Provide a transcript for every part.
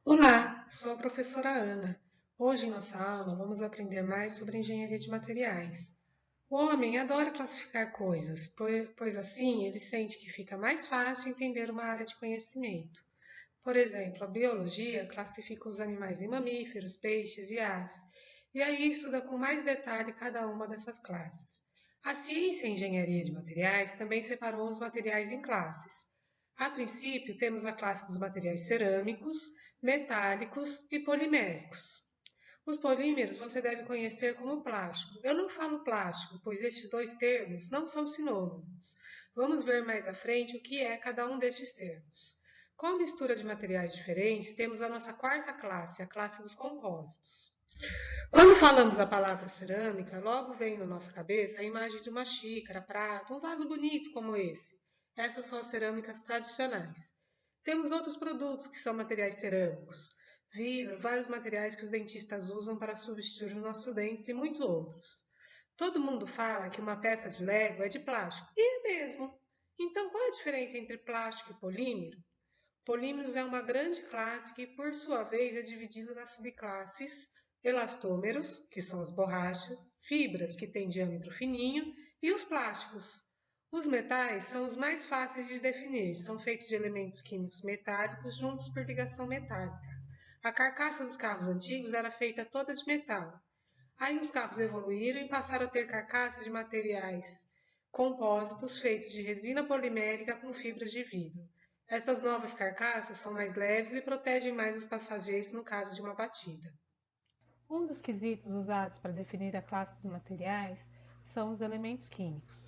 Olá, sou a professora Ana. Hoje em nossa aula vamos aprender mais sobre engenharia de materiais. O homem adora classificar coisas, pois assim ele sente que fica mais fácil entender uma área de conhecimento. Por exemplo, a biologia classifica os animais em mamíferos, peixes e aves, e aí estuda com mais detalhe cada uma dessas classes. A ciência e a engenharia de materiais também separou os materiais em classes. A princípio, temos a classe dos materiais cerâmicos, metálicos e poliméricos. Os polímeros você deve conhecer como plástico. Eu não falo plástico, pois estes dois termos não são sinônimos. Vamos ver mais à frente o que é cada um destes termos. Com a mistura de materiais diferentes, temos a nossa quarta classe, a classe dos compósitos. Quando falamos a palavra cerâmica, logo vem na nossa cabeça a imagem de uma xícara, prato, um vaso bonito como esse. Essas são as cerâmicas tradicionais. Temos outros produtos que são materiais cerâmicos, vidro, vários materiais que os dentistas usam para substituir os nossos dentes e muitos outros. Todo mundo fala que uma peça de Lego é de plástico, e é mesmo. Então, qual a diferença entre plástico e polímero? Polímeros é uma grande classe que, por sua vez, é dividido nas subclasses elastômeros, que são as borrachas, fibras, que têm diâmetro fininho, e os plásticos. Os metais são os mais fáceis de definir, são feitos de elementos químicos metálicos juntos por ligação metálica. A carcaça dos carros antigos era feita toda de metal. Aí os carros evoluíram e passaram a ter carcaças de materiais compósitos feitos de resina polimérica com fibras de vidro. Essas novas carcaças são mais leves e protegem mais os passageiros no caso de uma batida. Um dos quesitos usados para definir a classe dos materiais são os elementos químicos.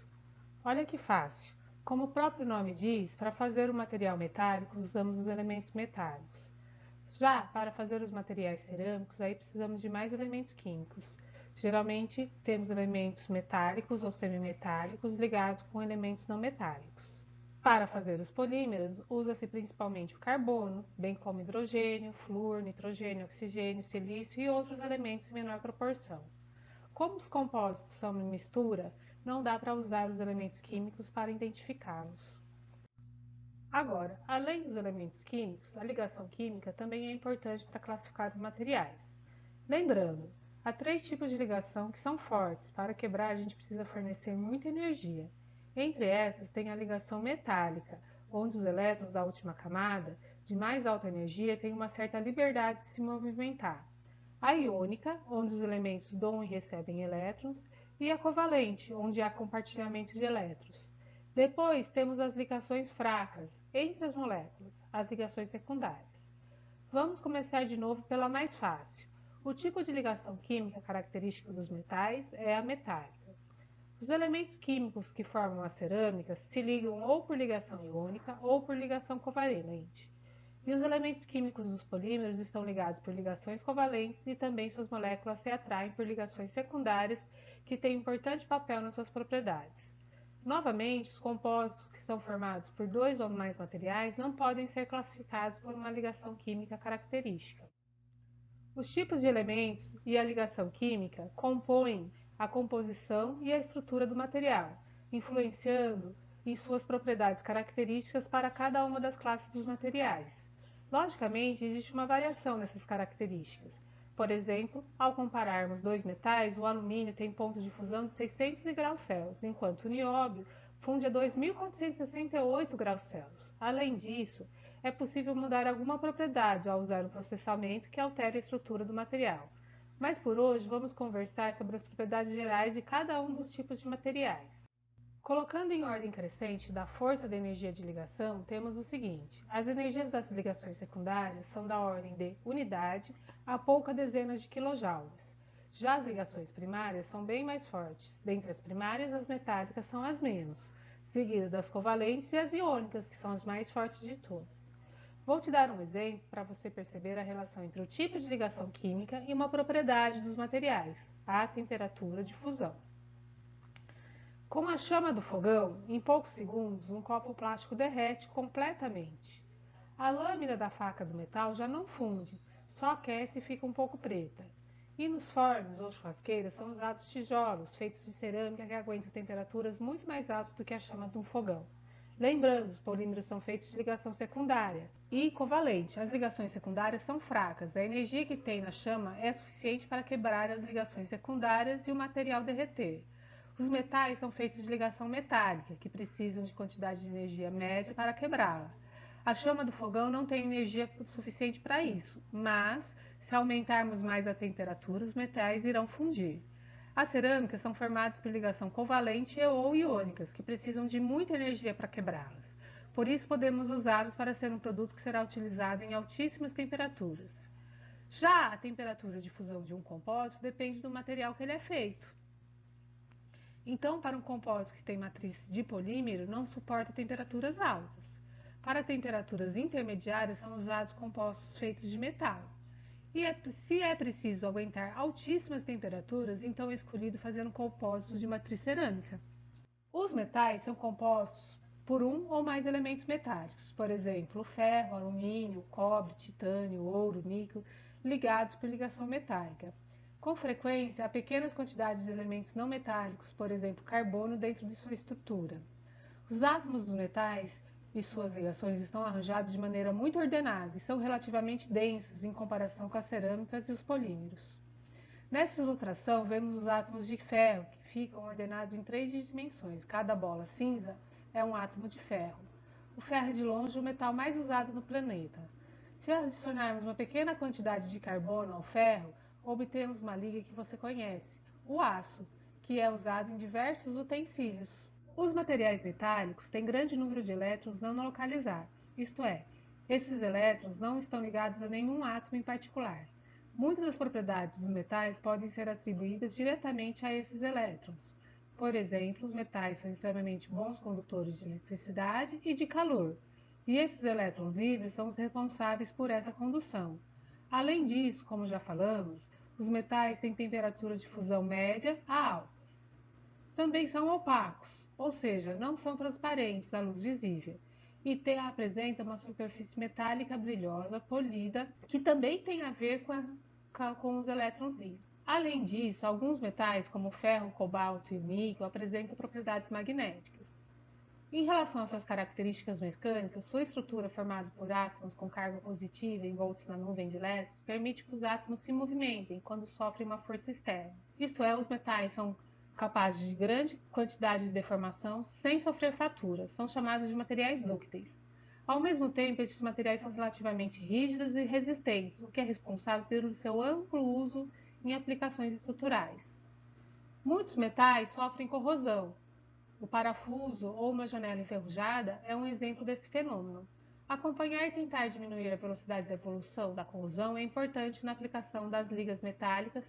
Olha que fácil! Como o próprio nome diz, para fazer o material metálico usamos os elementos metálicos. Já para fazer os materiais cerâmicos, aí precisamos de mais elementos químicos. Geralmente temos elementos metálicos ou semimetálicos ligados com elementos não metálicos. Para fazer os polímeros, usa-se principalmente o carbono, bem como hidrogênio, flúor, nitrogênio, oxigênio, silício e outros elementos em menor proporção. Como os compósitos são uma mistura, não dá para usar os elementos químicos para identificá-los. Agora, além dos elementos químicos, a ligação química também é importante para classificar os materiais. Lembrando, há três tipos de ligação que são fortes. Para quebrar, a gente precisa fornecer muita energia. Entre essas, tem a ligação metálica, onde os elétrons da última camada, de mais alta energia, têm uma certa liberdade de se movimentar. A iônica, onde os elementos doam e recebem elétrons, e a covalente, onde há compartilhamento de elétrons. Depois temos as ligações fracas, entre as moléculas, as ligações secundárias. Vamos começar de novo pela mais fácil. O tipo de ligação química característica dos metais é a metálica. Os elementos químicos que formam as cerâmicas se ligam ou por ligação iônica ou por ligação covalente. E os elementos químicos dos polímeros estão ligados por ligações covalentes e também suas moléculas se atraem por ligações secundárias que têm um importante papel nas suas propriedades. Novamente, os compósitos que são formados por dois ou mais materiais não podem ser classificados por uma ligação química característica. Os tipos de elementos e a ligação química compõem a composição e a estrutura do material, influenciando em suas propriedades características para cada uma das classes dos materiais. Logicamente, existe uma variação nessas características. Por exemplo, ao compararmos dois metais, o alumínio tem ponto de fusão de 600 graus Celsius, enquanto o nióbio funde a 2.468 graus Celsius. Além disso, é possível mudar alguma propriedade ao usar um processamento que altere a estrutura do material. Mas por hoje vamos conversar sobre as propriedades gerais de cada um dos tipos de materiais. Colocando em ordem crescente da força da energia de ligação, temos o seguinte: as energias das ligações secundárias são da ordem de unidade a poucas dezenas de quilojoules. Já as ligações primárias são bem mais fortes. Dentre as primárias, as metálicas são as menos, seguidas das covalentes e as iônicas, que são as mais fortes de todas. Vou te dar um exemplo para você perceber a relação entre o tipo de ligação química e uma propriedade dos materiais, a temperatura de fusão. Com a chama do fogão, em poucos segundos, um copo plástico derrete completamente. A lâmina da faca do metal já não funde, só aquece e fica um pouco preta. E nos fornos ou churrasqueiras são usados tijolos feitos de cerâmica que aguentam temperaturas muito mais altas do que a chama de um fogão. Lembrando, os polímeros são feitos de ligação secundária e covalente. As ligações secundárias são fracas. A energia que tem na chama é suficiente para quebrar as ligações secundárias e o material derreter. Os metais são feitos de ligação metálica, que precisam de quantidade de energia média para quebrá-la. A chama do fogão não tem energia suficiente para isso, mas se aumentarmos mais a temperatura, os metais irão fundir. As cerâmicas são formadas por ligação covalente ou iônicas, que precisam de muita energia para quebrá-las. Por isso, podemos usá-los para ser um produto que será utilizado em altíssimas temperaturas. Já a temperatura de fusão de um compósito depende do material que ele é feito. Então, para um compósito que tem matriz de polímero, não suporta temperaturas altas. Para temperaturas intermediárias, são usados compostos feitos de metal. Se é preciso aguentar altíssimas temperaturas, então é escolhido fazer um compósito de matriz cerâmica. Os metais são compostos por um ou mais elementos metálicos, por exemplo, ferro, alumínio, cobre, titânio, ouro, níquel, ligados por ligação metálica. Com frequência, há pequenas quantidades de elementos não metálicos, por exemplo, carbono, dentro de sua estrutura. Os átomos dos metais e suas ligações estão arranjados de maneira muito ordenada e são relativamente densos em comparação com as cerâmicas e os polímeros. Nessa ilustração, vemos os átomos de ferro, que ficam ordenados em 3 dimensões. Cada bola cinza é um átomo de ferro. O ferro é de longe o metal mais usado no planeta. Se adicionarmos uma pequena quantidade de carbono ao ferro, obtemos uma liga que você conhece, o aço, que é usado em diversos utensílios. Os materiais metálicos têm grande número de elétrons não localizados, isto é, esses elétrons não estão ligados a nenhum átomo em particular. Muitas das propriedades dos metais podem ser atribuídas diretamente a esses elétrons. Por exemplo, os metais são extremamente bons condutores de eletricidade e de calor, e esses elétrons livres são os responsáveis por essa condução. Além disso, como já falamos, os metais têm temperatura de fusão média a alta. Também são opacos, ou seja, não são transparentes à luz visível, e apresenta uma superfície metálica brilhosa, polida, que também tem a ver com os elétrons livres. Além disso, alguns metais, como o ferro, o cobalto e o níquel, apresentam propriedades magnéticas. Em relação às suas características mecânicas, sua estrutura formada por átomos com carga positiva envoltos na nuvem de elétrons permite que os átomos se movimentem quando sofrem uma força externa. Isto é, os metais são capazes de grande quantidade de deformação sem sofrer fraturas, são chamados de materiais dúcteis. Ao mesmo tempo, estes materiais são relativamente rígidos e resistentes, o que é responsável pelo seu amplo uso em aplicações estruturais. Muitos metais sofrem corrosão. O parafuso ou uma janela enferrujada é um exemplo desse fenômeno. Acompanhar e tentar diminuir a velocidade da evolução da corrosão é importante na aplicação das ligas metálicas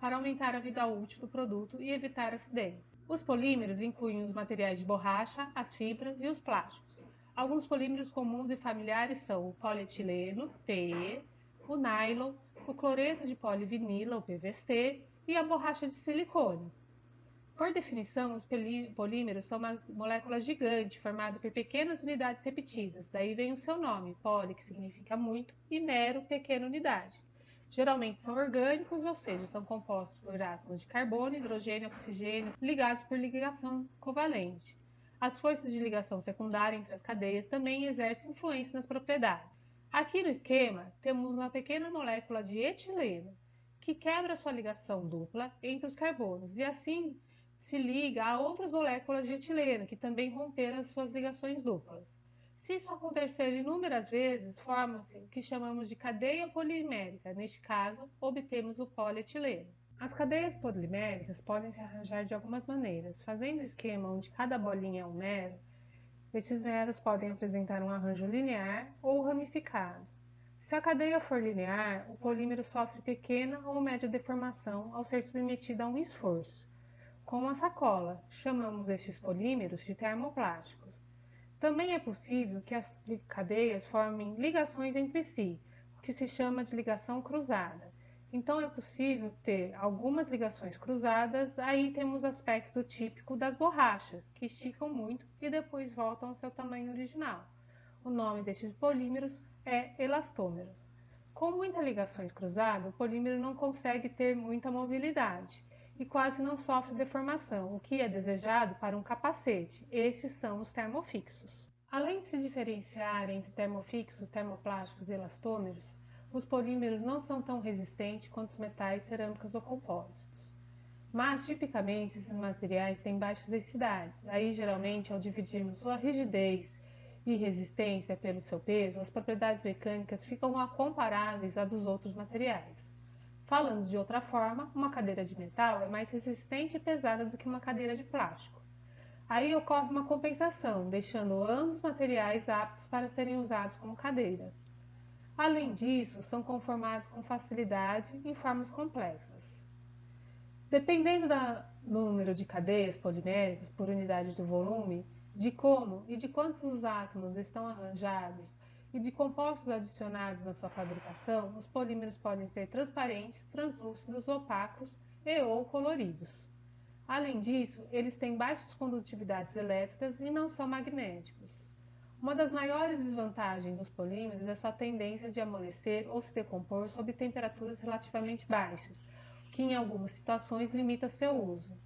para aumentar a vida útil do produto e evitar acidentes. Os polímeros incluem os materiais de borracha, as fibras e os plásticos. Alguns polímeros comuns e familiares são o polietileno, PE, o nylon, o cloreto de polivinila, o PVC, e a borracha de silicone. Por definição, os polímeros são uma molécula gigante formada por pequenas unidades repetidas, daí vem o seu nome, poli, que significa muito, e mero, pequena unidade. Geralmente são orgânicos, ou seja, são compostos por átomos de carbono, hidrogênio e oxigênio ligados por ligação covalente. As forças de ligação secundária entre as cadeias também exercem influência nas propriedades. Aqui no esquema, temos uma pequena molécula de etileno, que quebra sua ligação dupla entre os carbonos e assim se liga a outras moléculas de etileno, que também romperam as suas ligações duplas. Se isso acontecer inúmeras vezes, forma-se o que chamamos de cadeia polimérica. Neste caso, obtemos o polietileno. As cadeias poliméricas podem se arranjar de algumas maneiras. Fazendo o esquema onde cada bolinha é um mero, estes meros podem apresentar um arranjo linear ou ramificado. Se a cadeia for linear, o polímero sofre pequena ou média deformação ao ser submetido a um esforço. Com a sacola, chamamos estes polímeros de termoplásticos. Também é possível que as cadeias formem ligações entre si, o que se chama de ligação cruzada. Então é possível ter algumas ligações cruzadas, aí temos o aspecto típico das borrachas, que esticam muito e depois voltam ao seu tamanho original. O nome destes polímeros é elastômeros. Com muitas ligações cruzadas, o polímero não consegue ter muita mobilidade e quase não sofre deformação, o que é desejado para um capacete. Estes são os termofixos. Além de se diferenciar entre termofixos, termoplásticos e elastômeros, os polímeros não são tão resistentes quanto os metais, cerâmicas ou compósitos. Mas, tipicamente, esses materiais têm baixas densidades. Aí, geralmente, ao dividirmos sua rigidez e resistência pelo seu peso, as propriedades mecânicas ficam comparáveis à dos outros materiais. Falando de outra forma, uma cadeira de metal é mais resistente e pesada do que uma cadeira de plástico. Aí ocorre uma compensação, deixando ambos materiais aptos para serem usados como cadeira. Além disso, são conformados com facilidade em formas complexas. Dependendo do número de cadeias poliméricas por unidade do volume, de como e de quantos os átomos estão arranjados e de compostos adicionados na sua fabricação, os polímeros podem ser transparentes, translúcidos, opacos e ou coloridos. Além disso, eles têm baixas condutividades elétricas e não são magnéticos. Uma das maiores desvantagens dos polímeros é sua tendência de amolecer ou se decompor sob temperaturas relativamente baixas, o que em algumas situações limita seu uso.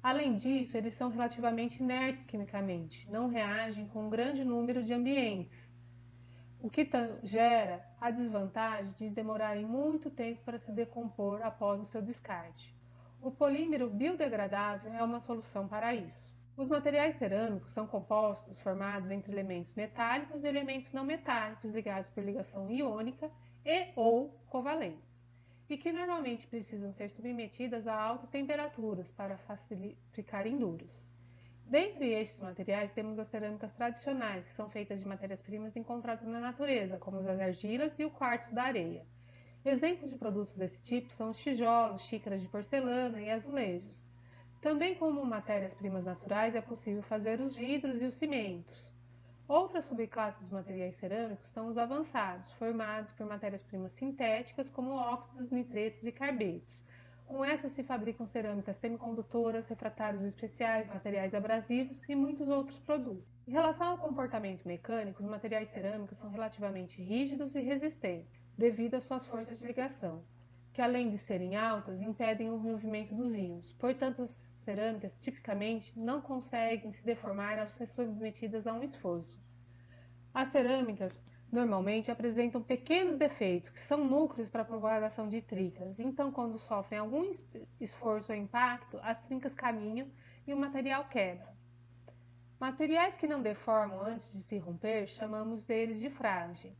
Além disso, eles são relativamente inertes quimicamente, não reagem com um grande número de ambientes, o que gera a desvantagem de demorarem muito tempo para se decompor após o seu descarte. O polímero biodegradável é uma solução para isso. Os materiais cerâmicos são compostos formados entre elementos metálicos e elementos não metálicos ligados por ligação iônica e ou covalentes, e que normalmente precisam ser submetidas a altas temperaturas para ficarem duros. Dentre estes materiais temos as cerâmicas tradicionais, que são feitas de matérias-primas encontradas na natureza, como as argilas e o quartzo da areia. Exemplos de produtos desse tipo são os tijolos, xícaras de porcelana e azulejos. Também como matérias-primas naturais é possível fazer os vidros e os cimentos. Outra subclasse dos materiais cerâmicos são os avançados, formados por matérias-primas sintéticas como óxidos, nitretos e carbetos. Com essas se fabricam cerâmicas semicondutoras, refratários especiais, materiais abrasivos e muitos outros produtos. Em relação ao comportamento mecânico, os materiais cerâmicos são relativamente rígidos e resistentes, devido às suas forças de ligação, que além de serem altas, impedem o movimento dos íons. Portanto, as cerâmicas tipicamente não conseguem se deformar ao ser submetidas a um esforço. As cerâmicas normalmente apresentam pequenos defeitos, que são núcleos para a propagação de tricas. Então, quando sofrem algum esforço ou impacto, as trincas caminham e o material quebra. Materiais que não deformam antes de se romper, chamamos deles de frágeis.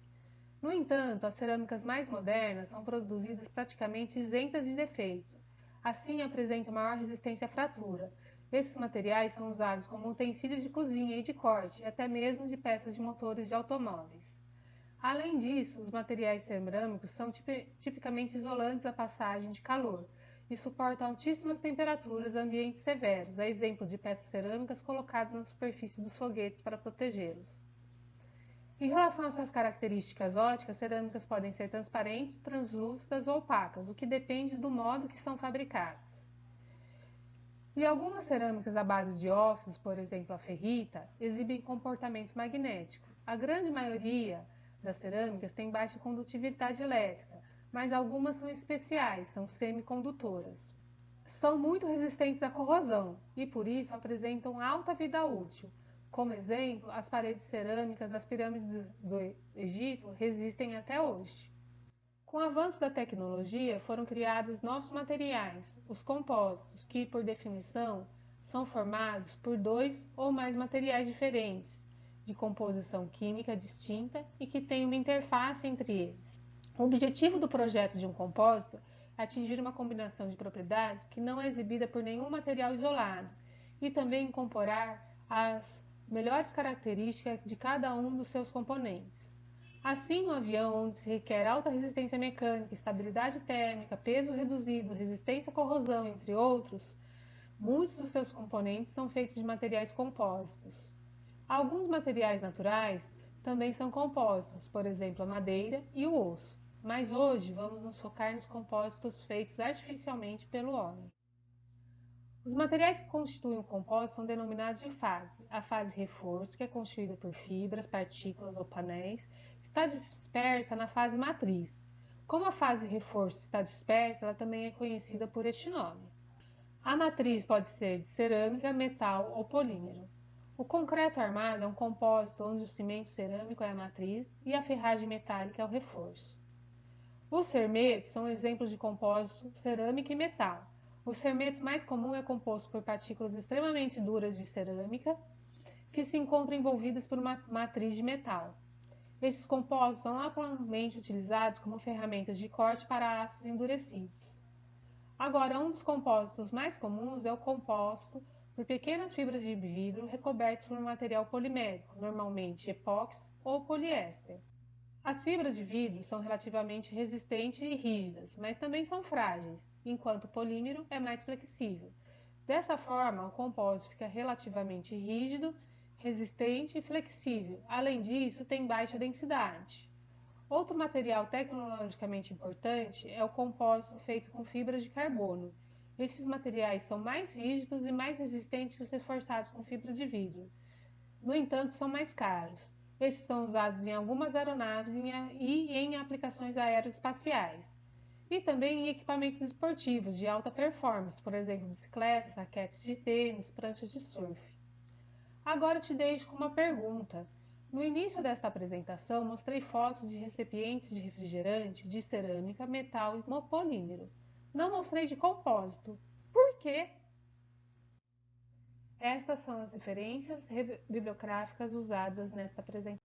No entanto, as cerâmicas mais modernas são produzidas praticamente isentas de defeitos. Assim, apresentam maior resistência à fratura. Esses materiais são usados como utensílios de cozinha e de corte, e até mesmo de peças de motores de automóveis. Além disso, os materiais cerâmicos são tipicamente isolantes à passagem de calor e suportam altíssimas temperaturas em ambientes severos, a exemplo de peças cerâmicas colocadas na superfície dos foguetes para protegê-los. Em relação às suas características ópticas, cerâmicas podem ser transparentes, translúcidas ou opacas, o que depende do modo que são fabricadas. E algumas cerâmicas à base de óxidos, por exemplo a ferrita, exibem comportamento magnético. A grande maioria das cerâmicas tem baixa condutividade elétrica, mas algumas são especiais, são semicondutoras. São muito resistentes à corrosão e, por isso, apresentam alta vida útil. Como exemplo, as paredes cerâmicas das pirâmides do Egito resistem até hoje. Com o avanço da tecnologia, foram criados novos materiais, os compostos, que, por definição, são formados por dois ou mais materiais diferentes, de composição química distinta e que têm uma interface entre eles. O objetivo do projeto de um compósito é atingir uma combinação de propriedades que não é exibida por nenhum material isolado e também incorporar as melhores características de cada um dos seus componentes. Assim, um avião onde se requer alta resistência mecânica, estabilidade térmica, peso reduzido, resistência à corrosão, entre outros, muitos dos seus componentes são feitos de materiais compostos. Alguns materiais naturais também são compostos, por exemplo, a madeira e o osso. Mas hoje vamos nos focar nos compostos feitos artificialmente pelo homem. Os materiais que constituem o compósito são denominados de fase. A fase reforço, que é constituída por fibras, partículas ou painéis, está dispersa na fase matriz. Como a fase reforço está dispersa, ela também é conhecida por este nome. A matriz pode ser de cerâmica, metal ou polímero. O concreto armado é um compósito onde o cimento cerâmico é a matriz e a ferragem metálica é o reforço. Os cermetos são exemplos de compósito cerâmica e metal. O cermeto mais comum é composto por partículas extremamente duras de cerâmica que se encontram envolvidas por uma matriz de metal. Estes compostos são amplamente utilizados como ferramentas de corte para aços endurecidos. Agora, um dos compósitos mais comuns é o composto por pequenas fibras de vidro recobertas por um material polimérico, normalmente epóxi ou poliéster. As fibras de vidro são relativamente resistentes e rígidas, mas também são frágeis, enquanto o polímero é mais flexível. Dessa forma, o compósito fica relativamente rígido, resistente e flexível. Além disso, tem baixa densidade. Outro material tecnologicamente importante é o compósito feito com fibras de carbono. Estes materiais são mais rígidos e mais resistentes que os reforçados com fibra de vidro. No entanto, são mais caros. Estes são usados em algumas aeronaves e em aplicações aeroespaciais. E também em equipamentos esportivos de alta performance, por exemplo, bicicletas, raquetes de tênis, pranchas de surf. Agora te deixo com uma pergunta. No início desta apresentação, mostrei fotos de recipientes de refrigerante de cerâmica, metal e polímero. Não mostrei de compósito. Por quê? Estas são as referências bibliográficas usadas nesta apresentação.